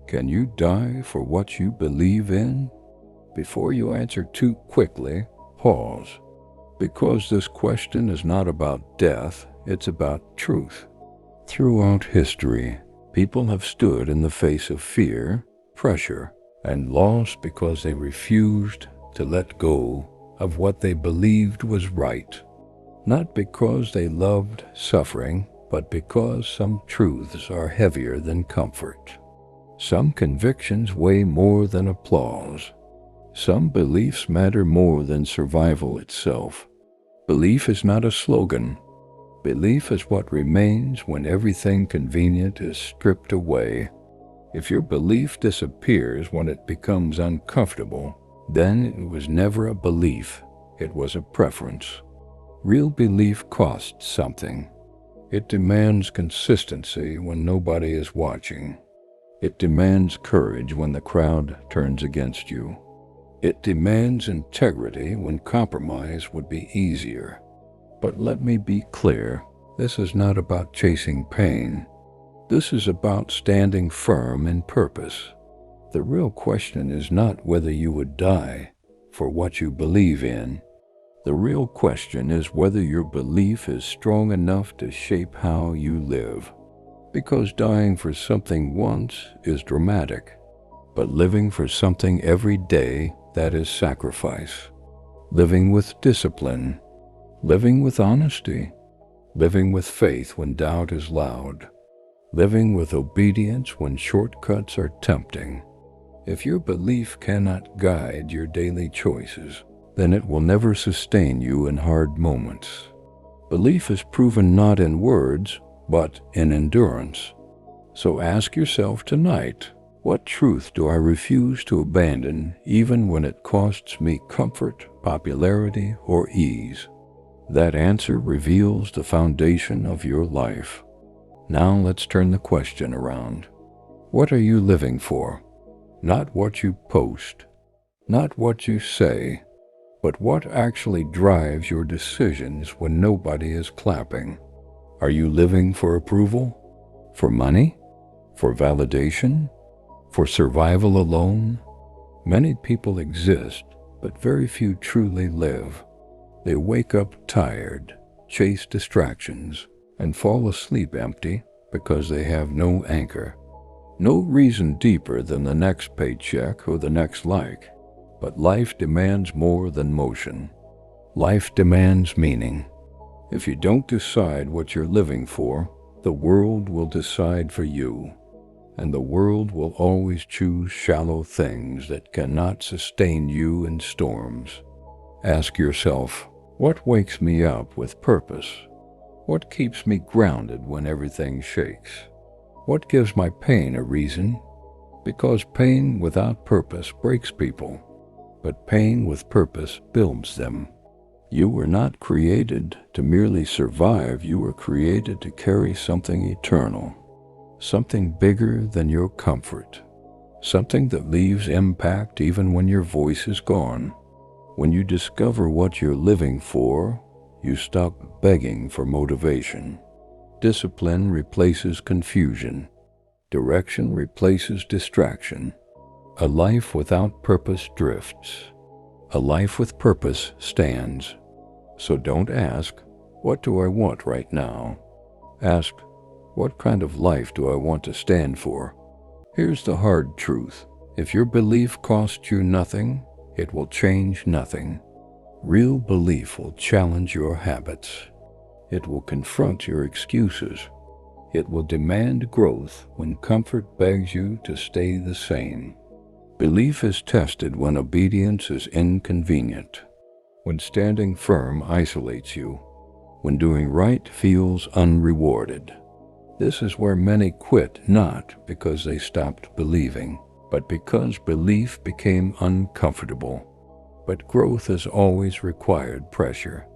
Can you die for what you believe in? Before you answer too quickly, pause. Because this question is not about death, it's about truth. Throughout history, people have stood in the face of fear, pressure, and loss because they refused to let go of what they believed was right. Not because they loved suffering, but because some truths are heavier than comfort. Some convictions weigh more than applause. Some beliefs matter more than survival itself. Belief is not a slogan. Belief is what remains when everything convenient is stripped away. If your belief disappears when it becomes uncomfortable, then it was never a belief, it was a preference. Real belief costs something. It demands consistency when nobody is watching. It demands courage when the crowd turns against you. It demands integrity when compromise would be easier. But let me be clear, this is not about chasing pain. This is about standing firm in purpose. The real question is not whether you would die for what you believe in. The real question is whether your belief is strong enough to shape how you live. Because dying for something once is dramatic, but living for something every day, that is sacrifice. Living with discipline, living with honesty, living with faith when doubt is loud, living with obedience when shortcuts are tempting. If your belief cannot guide your daily choices, then it will never sustain you in hard moments. Belief is proven not in words, but in endurance. So ask yourself tonight, what truth do I refuse to abandon even when it costs me comfort, popularity, or ease? That answer reveals the foundation of your life. Now let's turn the question around. What are you living for? Not what you post, not what you say, but what actually drives your decisions when nobody is clapping. Are you living for approval? For money? For validation? For survival alone? Many people exist, but very few truly live. They wake up tired, chase distractions, and fall asleep empty because they have no anchor. No reason deeper than the next paycheck or the next like. But life demands more than motion. Life demands meaning. If you don't decide what you're living for, the world will decide for you. And the world will always choose shallow things that cannot sustain you in storms. Ask yourself, what wakes me up with purpose? What keeps me grounded when everything shakes? What gives my pain a reason? Because pain without purpose breaks people, but pain with purpose builds them. You were not created to merely survive, you were created to carry something eternal. Something bigger than your comfort. Something that leaves impact even when your voice is gone. When you discover what you're living for, you stop begging for motivation. Discipline replaces confusion. Direction replaces distraction. A life without purpose drifts. A life with purpose stands. So don't ask, what do I want right now? Ask, what kind of life do I want to stand for? Here's the hard truth. If your belief costs you nothing, it will change nothing. Real belief will challenge your habits. It will confront your excuses. It will demand growth when comfort begs you to stay the same. Belief is tested when obedience is inconvenient, when standing firm isolates you, when doing right feels unrewarded. This is where many quit, not because they stopped believing, but because belief became uncomfortable. But growth has always required pressure.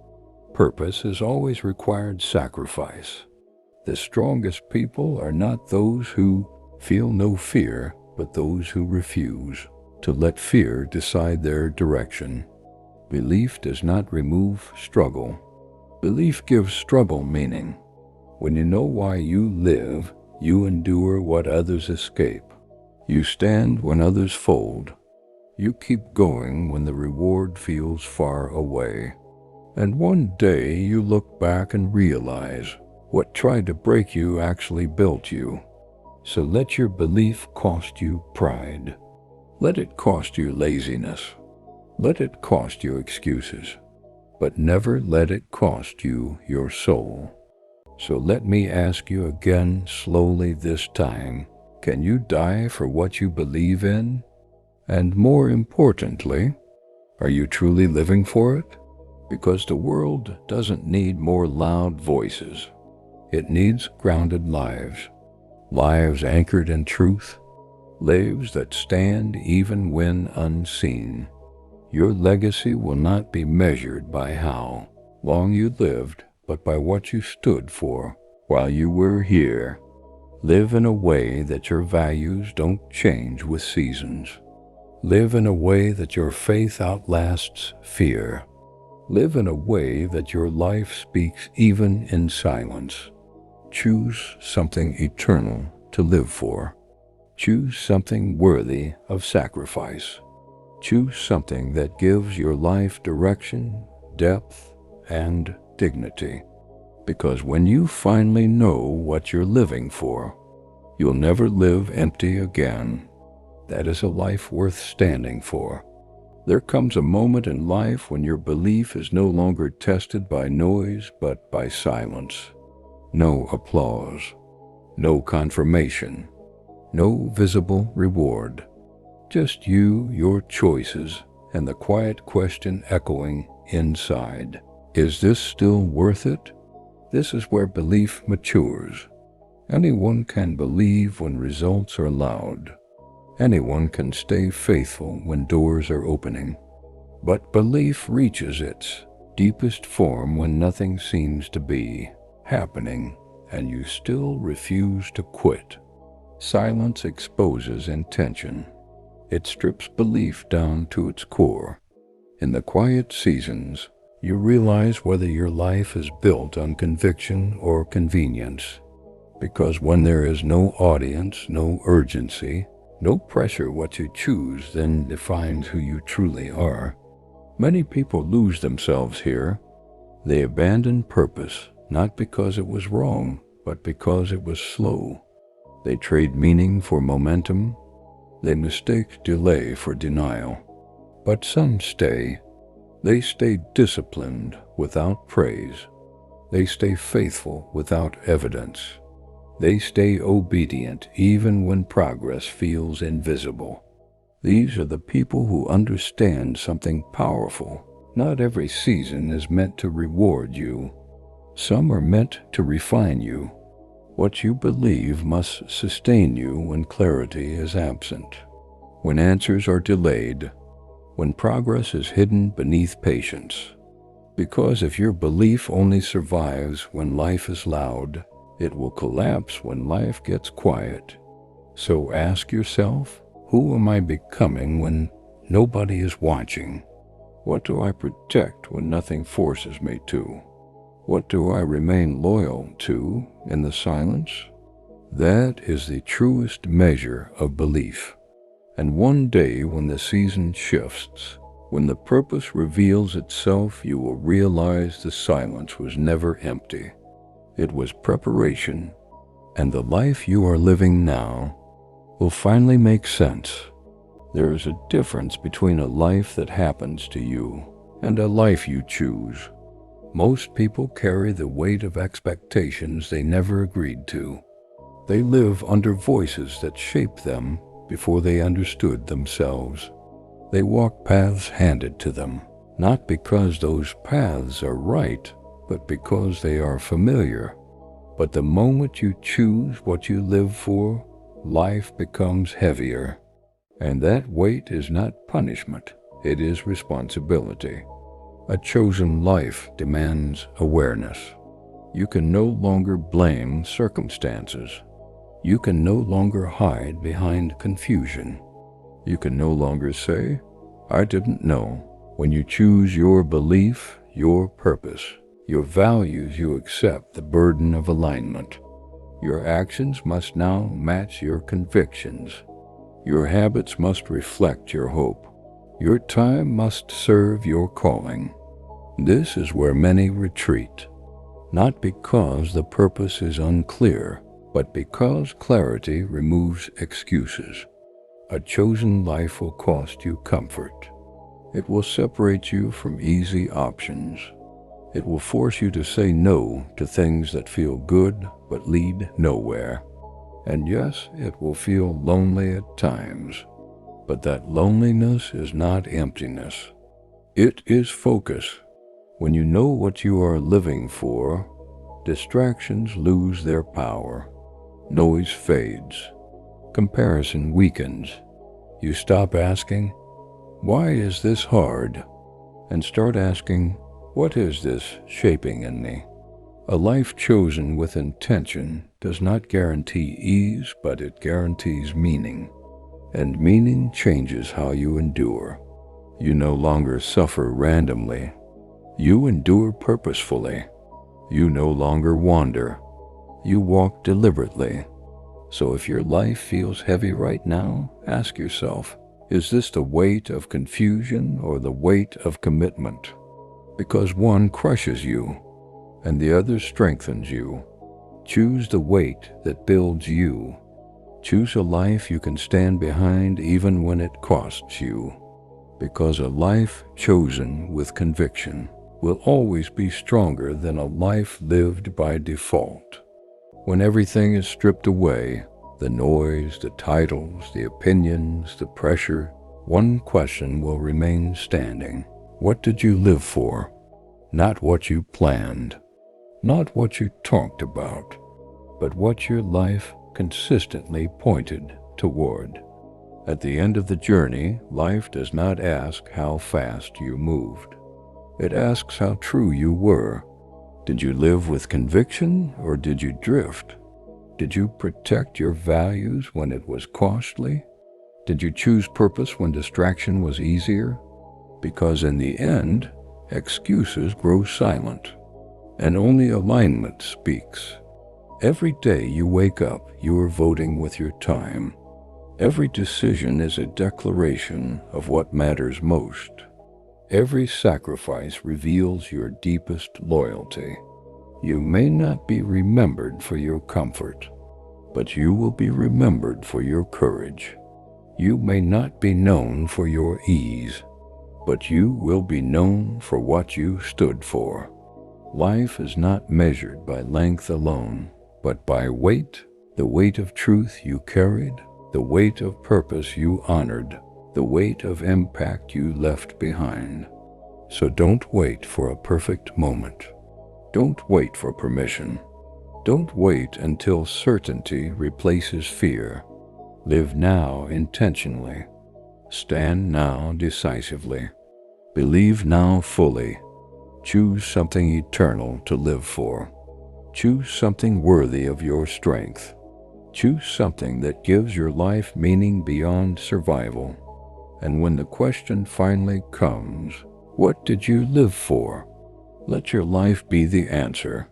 Purpose has always required sacrifice. The strongest people are not those who feel no fear, but those who refuse to let fear decide their direction. Belief does not remove struggle. Belief gives struggle meaning. When you know why you live, you endure what others escape. You stand when others fold. You keep going when the reward feels far away. And one day you look back and realize what tried to break you actually built you. So let your belief cost you pride. Let it cost you laziness. Let it cost you excuses. But never let it cost you your soul. So let me ask you again slowly this time, can you die for what you believe in? And more importantly, are you truly living for it? Because the world doesn't need more loud voices. It needs grounded lives. Lives anchored in truth. Lives that stand even when unseen. Your legacy will not be measured by how long you lived, but by what you stood for while you were here. Live in a way that your values don't change with seasons. Live in a way that your faith outlasts fear. Live in a way that your life speaks even in silence. Choose something eternal to live for. Choose something worthy of sacrifice. Choose something that gives your life direction, depth, and dignity. Because when you finally know what you're living for, you'll never live empty again. That is a life worth standing for. There comes a moment in life when your belief is no longer tested by noise but by silence. No applause, no confirmation, no visible reward. Just you, your choices, and the quiet question echoing inside. Is this still worth it? This is where belief matures. Anyone can believe when results are loud. Anyone can stay faithful when doors are opening. But belief reaches its deepest form when nothing seems to be happening and you still refuse to quit. Silence exposes intention. It strips belief down to its core. In the quiet seasons, you realize whether your life is built on conviction or convenience. Because when there is no audience, no urgency, no pressure, what you choose then defines who you truly are. Many people lose themselves here. They abandon purpose, not because it was wrong, but because it was slow. They trade meaning for momentum. They mistake delay for denial. But some stay. They stay disciplined without praise. They stay faithful without evidence. They stay obedient even when progress feels invisible. These are the people who understand something powerful. Not every season is meant to reward you. Some are meant to refine you. What you believe must sustain you when clarity is absent, when answers are delayed, when progress is hidden beneath patience. Because if your belief only survives when life is loud, it will collapse when life gets quiet. So ask yourself, who am I becoming when nobody is watching? What do I protect when nothing forces me to? What do I remain loyal to in the silence? That is the truest measure of belief. And one day when the season shifts, when the purpose reveals itself, you will realize the silence was never empty. It was preparation, and the life you are living now will finally make sense. There is a difference between a life that happens to you and a life you choose. Most people carry the weight of expectations they never agreed to. They live under voices that shaped them before they understood themselves. They walk paths handed to them, not because those paths are right, but because they are familiar. But the moment you choose what you live for, life becomes heavier. And that weight is not punishment, it is responsibility. A chosen life demands awareness. You can no longer blame circumstances. You can no longer hide behind confusion. You can no longer say, I didn't know. When you choose your belief, your purpose, your values, you accept the burden of alignment. Your actions must now match your convictions. Your habits must reflect your hope. Your time must serve your calling. This is where many retreat, not because the purpose is unclear, but because clarity removes excuses. A chosen life will cost you comfort. It will separate you from easy options. It will force you to say no to things that feel good but lead nowhere. And yes, it will feel lonely at times. But that loneliness is not emptiness. It is focus. When you know what you are living for, distractions lose their power. Noise fades. Comparison weakens. You stop asking, "Why is this hard?" and start asking, "What is this shaping in me?" A life chosen with intention does not guarantee ease, but it guarantees meaning. And meaning changes how you endure. You no longer suffer randomly. You endure purposefully. You no longer wander. You walk deliberately. So if your life feels heavy right now, ask yourself, is this the weight of confusion or the weight of commitment? Because one crushes you, and the other strengthens you. Choose the weight that builds you. Choose a life you can stand behind even when it costs you. Because a life chosen with conviction will always be stronger than a life lived by default. When everything is stripped away, the noise, the titles, the opinions, the pressure, one question will remain standing. What did you live for? Not what you planned, not what you talked about, but what your life consistently pointed toward. At the end of the journey, life does not ask how fast you moved. It asks how true you were. Did you live with conviction or did you drift? Did you protect your values when it was costly? Did you choose purpose when distraction was easier? Because in the end, excuses grow silent, and only alignment speaks. Every day you wake up, you are voting with your time. Every decision is a declaration of what matters most. Every sacrifice reveals your deepest loyalty. You may not be remembered for your comfort, but you will be remembered for your courage. You may not be known for your ease, but you will be known for what you stood for. Life is not measured by length alone, but by weight, the weight of truth you carried, the weight of purpose you honored, the weight of impact you left behind. So don't wait for a perfect moment. Don't wait for permission. Don't wait until certainty replaces fear. Live now intentionally. Stand now decisively. Believe now fully. Choose something eternal to live for. Choose something worthy of your strength. Choose something that gives your life meaning beyond survival. And when the question finally comes, what did you live for? Let your life be the answer.